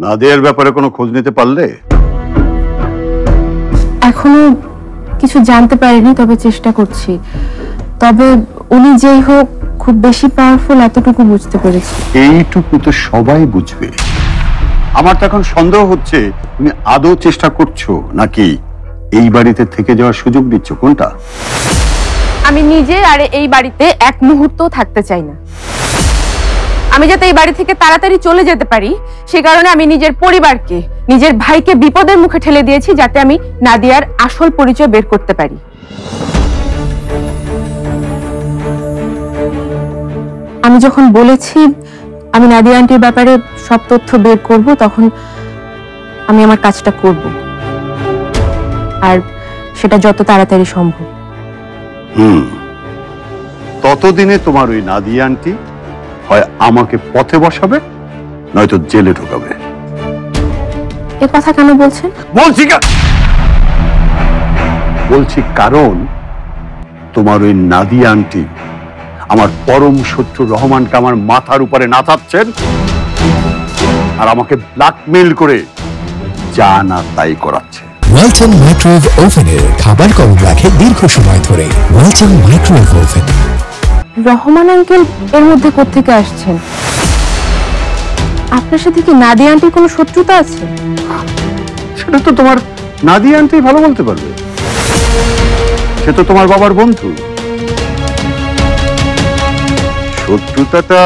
নাদিয়ার ব্যাপারে কোনো খোঁজ নিতে পারলে? এখনো কিছু জানতে পারিনি, তবে চেষ্টা করছি। তবে উনি যেই হোক খুব বেশি পাওয়ারফুল এতটুকু বুঝতে পেরেছি। এইটুকু তো সবাই বুঝবে। আমার তো এখন সন্দেহ হচ্ছে তুমি আদৌ চেষ্টা করছো নাকি এই বাড়িতে থেকে যাওয়ার সুযোগ দিচ্ছ, কোনটা? আমি নিজে আর এই বাড়িতে এক মুহূর্ত থাকতে চাই না। আমি যাতে এই বাড়ি থেকে তাড়াতাড়ি চলে যেতে পারি সে কারণে আমি নিজের পরিবারকে, নিজের ভাইকে বিপদের মুখে ঠেলে দিয়েছি, যাতে আমি নাদিয়ার আসল পরিচয় বের করতে পারি। আমি যখন বলেছি আমি নাদিয়া আন্টির ব্যাপারে সব তথ্য বের করব, তখন আমি আমার কাজটা করব, আর সেটা যত তাড়াতাড়ি সম্ভব। ততদিনে তোমার ওই নাদিয়া আন্টি হয় আমাকে পথে বসাবে, নয়তো জেলে ঢোকাবে। এ কথা কেন বলছেন? বলছি কারণ তোমার ওই নাদিয়া আন্টি আমার পরম শত্রু রহমানকে আমার মাথার উপরে নাচাচ্ছেন, আর আমাকে ব্ল্যাকমেইল করে যা না তাই করাচ্ছে। ওয়ালটন মাইক্রোওয়েভ ওভেনের খাবার গরম রাখে দীর্ঘ সময় ধরে। Walton microwave oven. Rahman uncle এর মধ্যে কোত্থেকে আসছেন? আপনার সাথে কি নাদিয়া আন্টির কোনো শত্রুতা আছে? সেটা তো তোমার নাদিয়া আন্টি ভালো বলতে পারবে। সে তো তোমার বাবার বন্ধু। শত্রুতাটা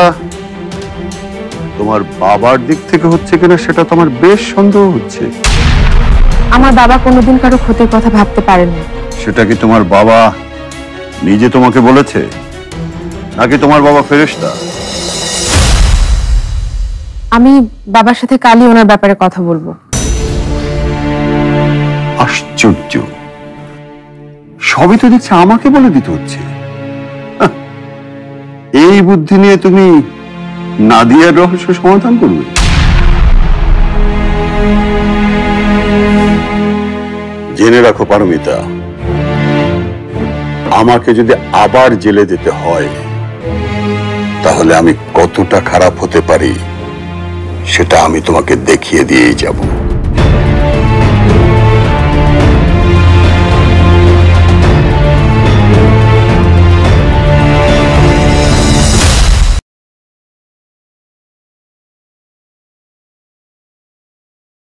তোমার বাবার দিক থেকে হচ্ছে কিনা সেটা তোমার বেশ সন্দেহ হচ্ছে। আমার বাবা কোনোদিন কারো ক্ষতির কথা ভাবতে পারেন না। সেটা কি তোমার বাবা নিজে তোমাকে বলেছে, নাকি তোমার বাবা ফেরেশতা? আমি বাবার সাথে কালই ওনার ব্যাপারে কথা বলবো। আশ্চর্য, সবই তো দেখছি আমাকে বলে দিতে হচ্ছে। এই বুদ্ধি নিয়ে তুমি নাদিয়ার রহস্য সমাধান করবে? জেনে রাখো পারমিতা, আমাকে যদি আবার জেলে যেতে হয় তাহলে আমি কতটা খারাপ হতে পারি সেটা আমি তোমাকে দেখিয়ে দিয়েই যাব।